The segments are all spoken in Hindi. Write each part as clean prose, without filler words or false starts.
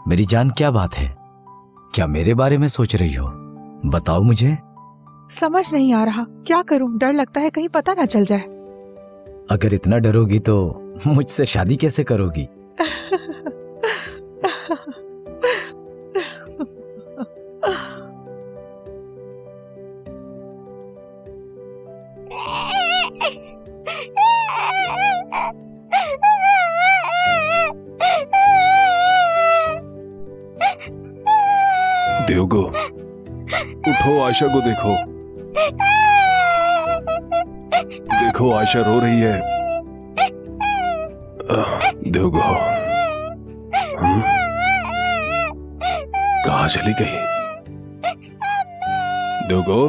मेरी जान, क्या बात है? क्या मेरे बारे में सोच रही हो? बताओ मुझे। समझ नहीं आ रहा, क्या करूं? डर लगता है कहीं पता ना चल जाए। अगर इतना डरोगी तो मुझसे शादी कैसे करोगी? देवगो, उठो, आयशा को देखो। देखो, आयशा रो रही है। देवगो, कहाँ चली गई? देवगो,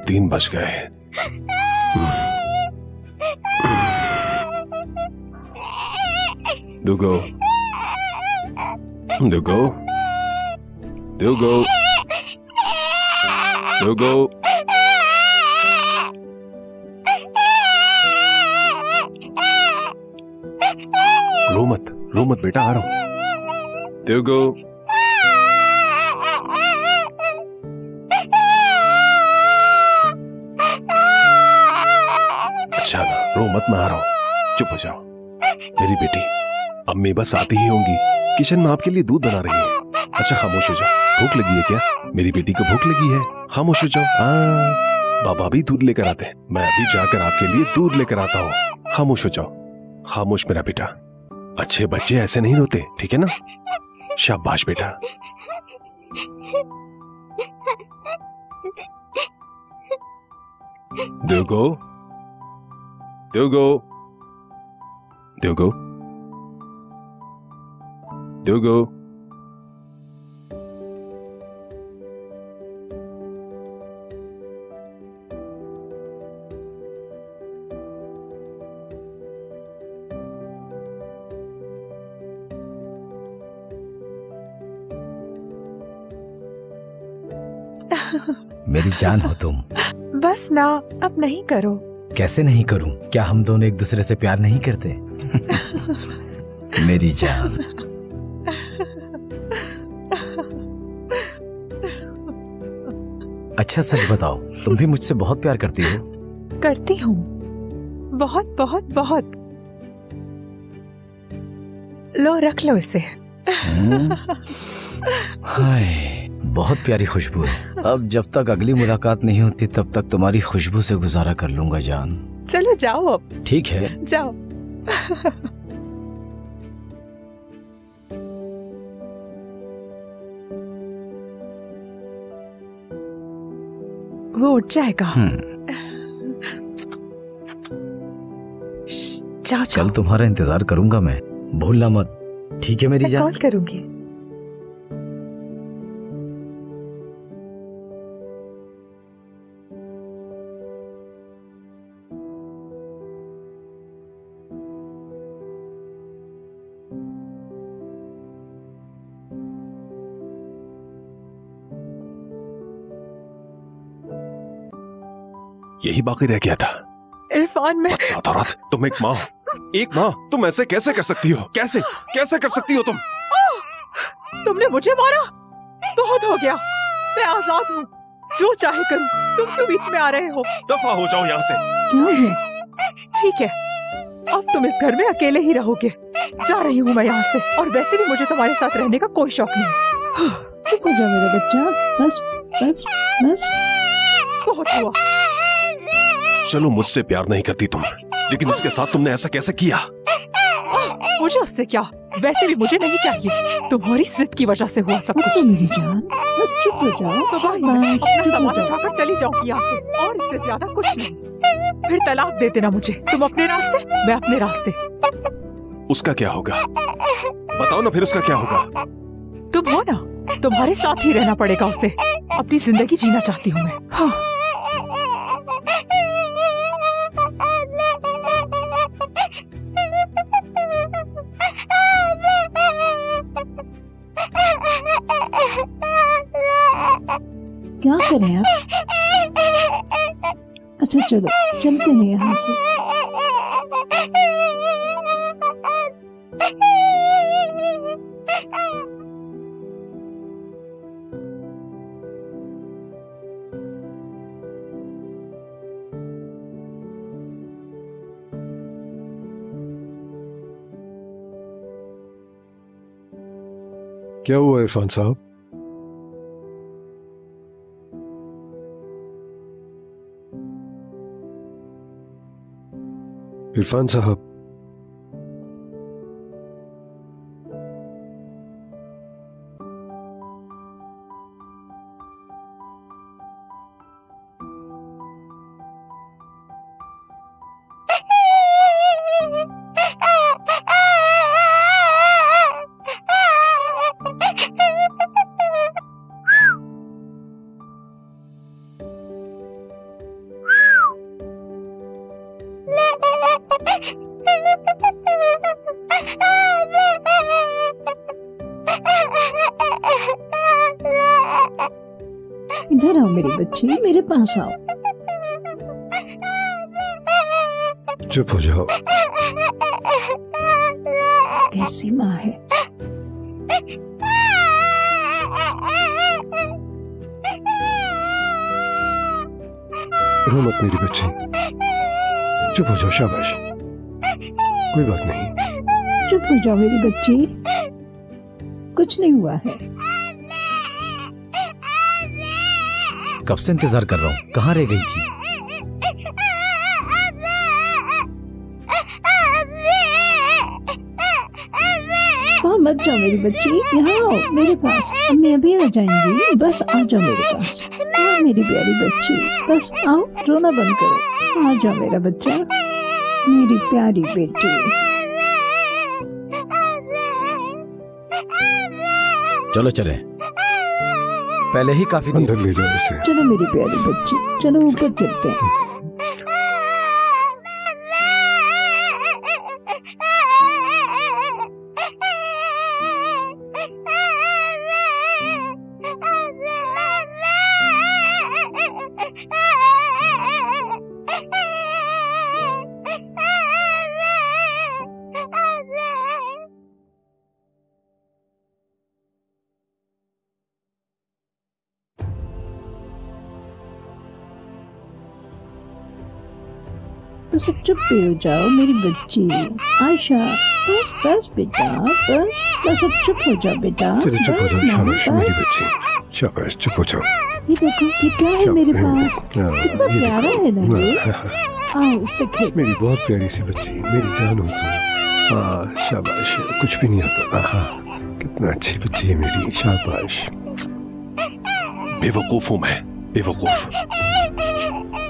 3 बज गए। देवगो, देवगो, देवगो, देवगो, रो मत बेटा, आ रहा हूं। देवगो, अच्छा ना, रो मत, मैं आ रहा हूं। चुप हो जाओ मेरी बेटी। अम्मी बस आती ही होंगी, किचन में आपके लिए दूध बना रही है। अच्छा खामोश हो जाओ। भूख लगी है क्या? मेरी बेटी को भूख लगी है, खामोश हो जाओ। हाँ, बाबा भी दूध लेकर आते हैं, मैं अभी जाकर आपके लिए दूध लेकर आता हूँ। खामोश हो जाओ, खामोश मेरा बेटा। अच्छे बच्चे ऐसे नहीं रोते, ठीक है ना? शाबाश बेटा। देवगो, देवगो, देवगो, देवगो, मेरी जान हो तुम। बस ना, अब नहीं करो। कैसे नहीं करूं? क्या हम दोनों एक दूसरे से प्यार नहीं करते? मेरी जान। अच्छा सच बताओ, तुम भी मुझसे बहुत प्यार करती हो? करती हूँ, बहुत बहुत बहुत। लो, रख लो इसे। हाय, बहुत प्यारी खुशबू है। अब जब तक अगली मुलाकात नहीं होती तब तक तुम्हारी खुशबू से गुजारा कर लूंगा जान। चलो जाओ अब। ठीक है, जाओ। वो उठ जाएगा। जाओ कल तुम्हारा इंतजार करूंगा मैं, भूलना मत। ठीक है मेरी जान? कॉल करूंगी। यही बाकी रह गया था। इरफान, मैं रात, तुम एक माँ तुम ऐसे कैसे कर सकती हो? कैसे कर सकती हो तुम? तुमने मुझे मारा, बहुत हो गया। मैं आजाद हूँ, जो चाहे करूँ। तुम क्यों बीच में आ रहे हो? दफा हो जाओ यहाँ से। क्या है? ठीक है, अब तुम इस घर में अकेले ही रहोगे। जा रही हूँ मैं यहाँ से, और वैसे भी मुझे तुम्हारे साथ रहने का कोई शौक नहीं। चुप हो जा मेरा बच्चा, बस बस बस। बहुत हुआ। चलो, मुझसे प्यार नहीं करती तुम, लेकिन उसके साथ तुमने ऐसा कैसे किया? मुझे उससे क्या, वैसे भी मुझे नहीं चाहिए। तुम्हारी जिद की वजह से हुआ सब कुछ। अच्छा मेरी जान, बस चुप हो जाओ। सुबह ही मैं अपना सामान उठाकर चली जाऊंगी यहाँ से, और इससे ज्यादा कुछ नहीं। फिर तलाक दे देना मुझे। तुम अपने रास्ते, मैं अपने रास्ते। उसका क्या होगा? बताओ ना, फिर उसका क्या होगा? तुम हो ना, तुम्हारे साथ ही रहना पड़ेगा उसे। अपनी जिंदगी जीना चाहती हूँ मैं। हाँ। क्या करें अब? अच्छा चलो, चलते हैं यहाँ से। क्या हुआ इरफान साहब? इरफान साहब, इधर आओ मेरी बच्ची, मेरे पास आओ। चुप हो जाओ। कैसी माँ है। रो मत मेरी बच्ची, चुप हो जाओ, शाबाश, कोई बात नहीं। चुप हो जाओ मेरी बच्ची, कुछ नहीं हुआ है। कब से इंतजार कर रहा हूँ, कहाँ रह गई थी? वहाँ मत जाओ मेरी बच्ची, यहाँ आओ मेरे पास, अम्मी अभी आ जाएंगी, बस आ जाओ मेरे पास। हाँ मेरी प्यारी बच्ची, बस आओ, रोना बंद करो, आ जाओ मेरा बच्चा, मेरी प्यारी बेटी। चलो चले, पहले ही काफी अंदर ले जाओ इसे। चलो मेरी प्यारी बच्ची, चलो ऊपर चलते हैं। बस अब चुप भी हो जाओ मेरी बच्ची। आयशा, बस बस बेटा, बस बस अब चुप हो जाओ बेटा। चलो चुप हो बस जाओ, माँ, शाबाश मेरी बस। बच्ची, शाबाश, चुप हो जाओ। ये देखो, ये क्या है मेरे पास, कितना प्यारा है ना ये। आओ इससे खेल। मेरी बहुत प्यारी सी बच्ची, मेरी जान हो तुम। हाँ शाबाश, कुछ भी नहीं आता। हाँ कितना अच्छी बच्ची है मेरी, शाबाश। बेवकूफ हूं मैं, बेवकूफ।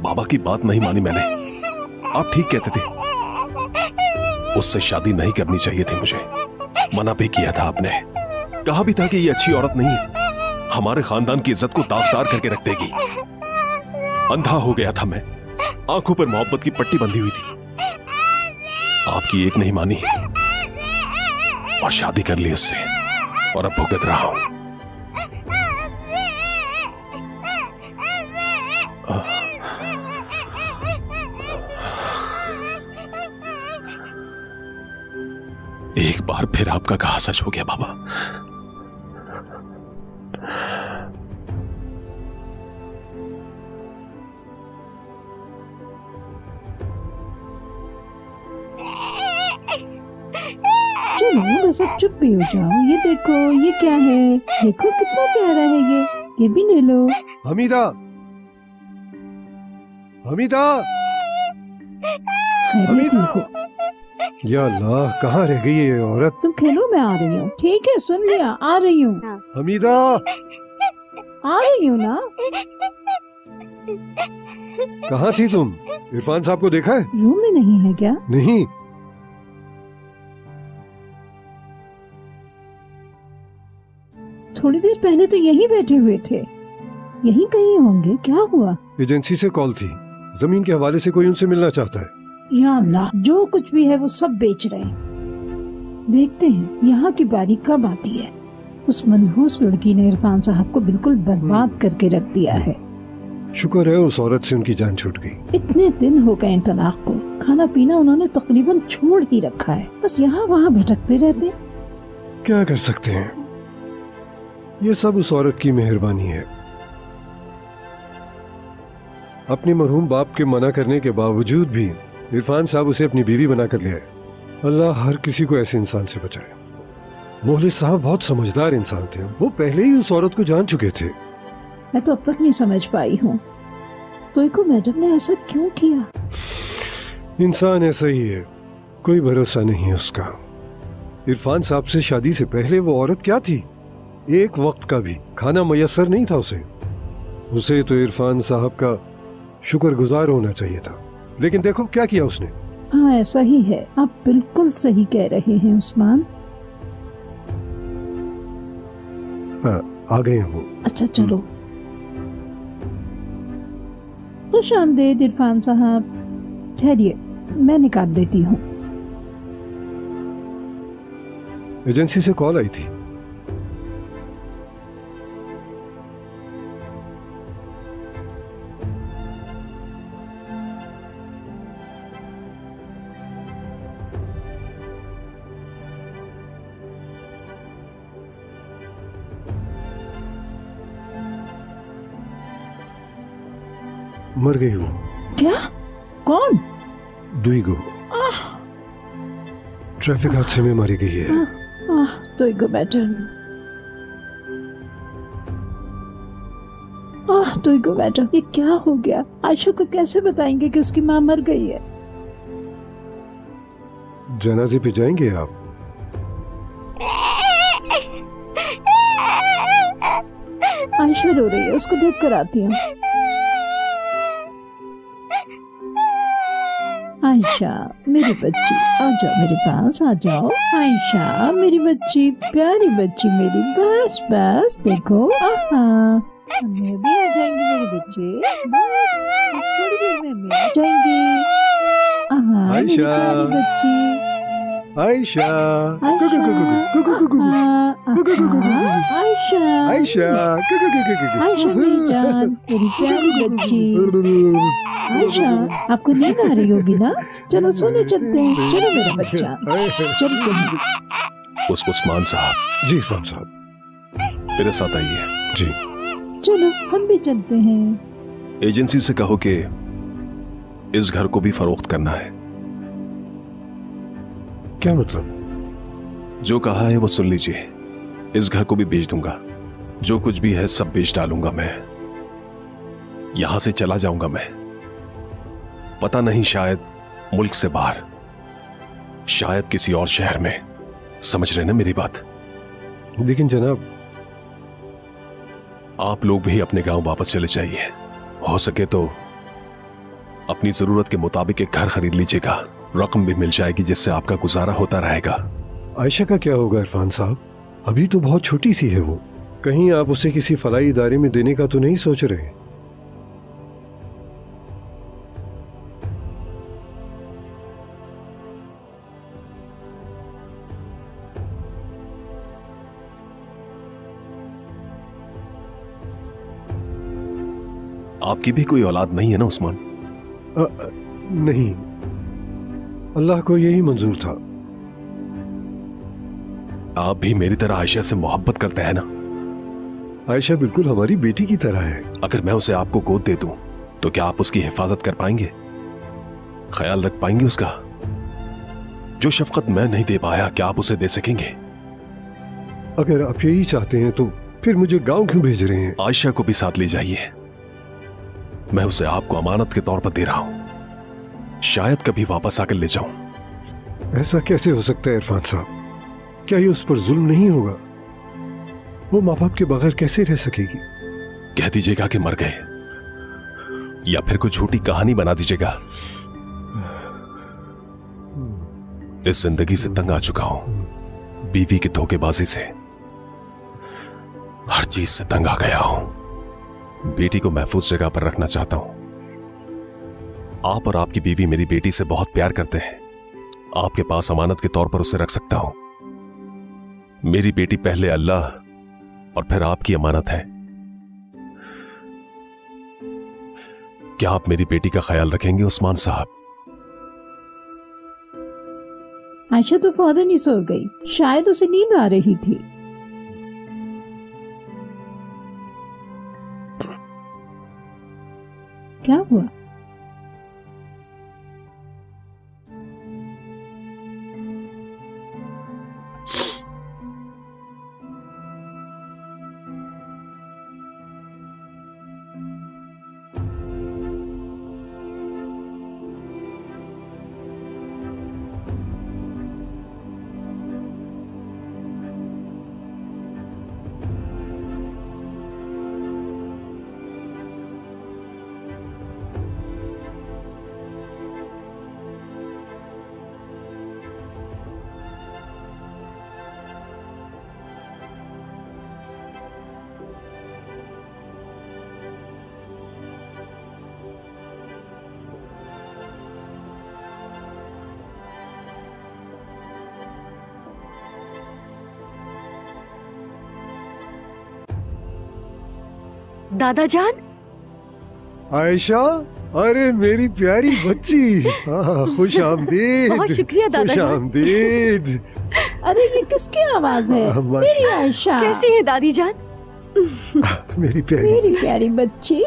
बाबा की बात नहीं मानी मैंने। आप ठीक कहते थे, उससे शादी नहीं करनी चाहिए थी मुझे। मना भी किया था आपने, कहा भी था कि ये अच्छी औरत नहीं है, हमारे खानदान की इज्जत को दागदार करके रख देगी। अंधा हो गया था मैं, आंखों पर मोहब्बत की पट्टी बंधी हुई थी। आपकी एक नहीं मानी और शादी कर ली उससे, और अब भुगत रहा हूं। एक बार फिर आपका कहा सच हो गया बाबा। चलो बस अब चुप भी हो जाओ। ये देखो, ये क्या है, देखो कितना प्यारा है ये भी ले लो। हमीदा, हमीदा, खैरियत हो? या अल्लाह, कहाँ रह गई ये औरत? तुम खेलो, मैं आ रही हूँ। ठीक है, सुन लिया, आ रही हूँ। हमीदा, आ रही हूँ ना। कहाँ थी तुम? इरफान साहब को देखा है? रूम में नहीं है क्या? नहीं। थोड़ी देर पहले तो यहीं बैठे हुए थे, यहीं कहीं होंगे। क्या हुआ? एजेंसी से कॉल थी, जमीन के हवाले से कोई उनसे मिलना चाहता है। या अल्लाह, जो कुछ भी है वो सब बेच रहे हैं। देखते हैं यहाँ की बारी कब आती है। उस मनहूस लड़की ने इरफान साहब को बिल्कुल बर्बाद करके रख दिया है। शुक्र है उस औरत से उनकी जान छूट गई। इतने दिन हो गए तलाक को, खाना पीना उन्होंने तकरीबन छोड़ ही रखा है, बस यहाँ वहाँ भटकते रहते हैं। क्या कर सकते हैं, ये सब उस औरत की मेहरबानी है। अपने मरहूम बाप के मना करने के बावजूद भी इरफान साहब उसे अपनी बीवी बना कर ले आए। अल्लाह हर किसी को ऐसे इंसान से बचाए। मोहल्लिस साहब बहुत समझदार इंसान थे, वो पहले ही उस औरत को जान चुके थे। मैं तो अब तक नहीं समझ पाई हूँ तोयको मैडम ने ऐसा क्यों किया। इंसान ऐसा ही है, कोई भरोसा नहीं है उसका। इरफान साहब से शादी से पहले वो औरत क्या थी, एक वक्त का भी खाना मयसर नहीं था उसे तो इरफान साहब का शुक्रगुजार होना चाहिए था, लेकिन देखो क्या किया उसने। हाँ ऐसा ही है, आप बिल्कुल सही कह रहे हैं उस्मान। हाँ आ गए हैं वो। अच्छा चलो। खुश आमदीद इरफान साहब, ठहरिए मैं निकाल देती हूँ। एजेंसी से कॉल आई थी। मर गई वो। क्या? कौन? दुईगो ट्रैफिक हादसे में मारी गई है। तोयको मैडम, तोयको मैडम, ये क्या हो गया? आयशा को कैसे बताएंगे कि उसकी माँ मर गई है? जनाजे पे जाएंगे आप? आयशा रो रही है, उसको देख कर आती हूँ। आयशा मेरी बच्ची, आ जाओ मेरे पास, आ जाओ। आयशा मेरी बच्ची, प्यारी बच्ची मेरी, बस बस देखो, हमें भी आ जाएंगी मेरे बच्चे, बस थोड़ी देर में मैं आ जाएंगी। मेरी प्यारी बच्ची आयशा, आयशा मेरी जान, मेरी प्यारी बच्ची। आयशा आपको नींद आ रही होगी ना, चलो सोने चलते हैं। चलो मेरा बच्चा, चलते हैं। उस्मान साहब। जी इरफान साहब। मेरे साथ आइए। जी चलो हम भी चलते हैं। एजेंसी से कहो कि इस घर को भी फरोख्त करना है। क्या मतलब? जो कहा है वो सुन लीजिए, इस घर को भी बेच दूंगा, जो कुछ भी है सब बेच डालूंगा मैं, यहां से चला जाऊंगा मैं। पता नहीं, शायद मुल्क से बाहर, शायद किसी और शहर में। समझ रहे ना मेरी बात? लेकिन जनाब, आप लोग भी अपने गांव वापस चले जाइए। हो सके तो अपनी जरूरत के मुताबिक एक घर खरीद लीजिएगा, रकम भी मिल जाएगी जिससे आपका गुजारा होता रहेगा। आयशा का क्या होगा इरफान साहब? अभी तो बहुत छोटी सी है वो, कहीं आप उसे किसी फलाई इदारे में देने का तो नहीं सोच रहे? आपकी भी कोई औलाद नहीं है ना उस्मान? नहीं, अल्लाह को यही मंजूर था। आप भी मेरी तरह आयशा से मोहब्बत करते हैं ना? आयशा बिल्कुल हमारी बेटी की तरह है। अगर मैं उसे आपको गोद दे दूं तो क्या आप उसकी हिफाजत कर पाएंगे, ख्याल रख पाएंगे उसका? जो शफकत मैं नहीं दे पाया, क्या आप उसे दे सकेंगे? अगर आप यही चाहते हैं तो फिर मुझे गांव क्यों भेज रहे हैं? आयशा को भी साथ ले जाइए, मैं उसे आपको अमानत के तौर पर दे रहा हूं, शायद कभी वापस आकर ले जाऊं। ऐसा कैसे हो सकता है इरफान साहब? क्या ये उस पर जुल्म नहीं होगा? वो माँ बाप के बगैर कैसे रह सकेगी? कह दीजिएगा कि मर गए, या फिर कोई झूठी कहानी बना दीजिएगा। इस जिंदगी से तंग आ चुका हूं, बीवी की धोखेबाजी से, हर चीज से तंग आ गया हूं। बेटी को महफूज जगह पर रखना चाहता हूं। आप और आपकी बीवी मेरी बेटी से बहुत प्यार करते हैं, आपके पास अमानत के तौर पर उसे रख सकता हूं। मेरी बेटी पहले अल्लाह और फिर आपकी अमानत है। क्या आप मेरी बेटी का ख्याल रखेंगे उस्मान साहब? आयशा तो फौरन ही सो गई, शायद उसे नींद आ रही थी। क्या हुआ? दादा जान। आयशा, अरे मेरी प्यारी बच्ची, खुश आमदीद। बहुत शुक्रिया दादा खुश जान। आमदीद। अरे ये किसकी आवाज है? मेरी आयशा। कैसी है दादी जान? मेरी प्यारी बच्ची।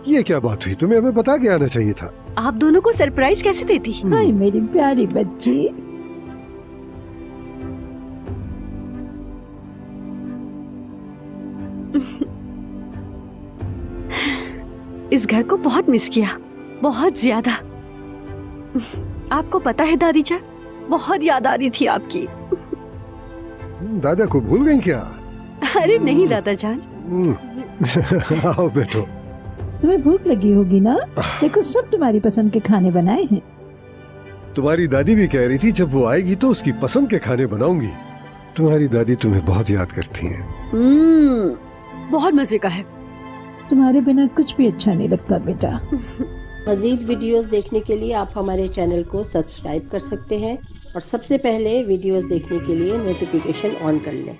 ये क्या बात हुई? तुम्हें हमें बता के आना चाहिए था। आप दोनों को सरप्राइज कैसे देती? हाय मेरी प्यारी बच्ची। इस घर को बहुत मिस किया, बहुत ज्यादा। आपको पता है दादी जान, बहुत याद आ रही थी आपकी। दादा को भूल गई क्या? अरे नहीं दादा जान। आओ बैठो। तुम्हें भूख लगी होगी ना? देखो सब तुम्हारी पसंद के खाने बनाए हैं। तुम्हारी दादी भी कह रही थी जब वो आएगी तो उसकी पसंद के खाने बनाऊंगी। तुम्हारी दादी तुम्हें बहुत याद करती हैं। बहुत मजे का है। तुम्हारे बिना कुछ भी अच्छा नहीं लगता बेटा। मजीद वीडियोस देखने के लिए आप हमारे चैनल को सब्सक्राइब कर सकते हैं और सबसे पहले वीडियोस देखने के लिए नोटिफिकेशन ऑन कर लें।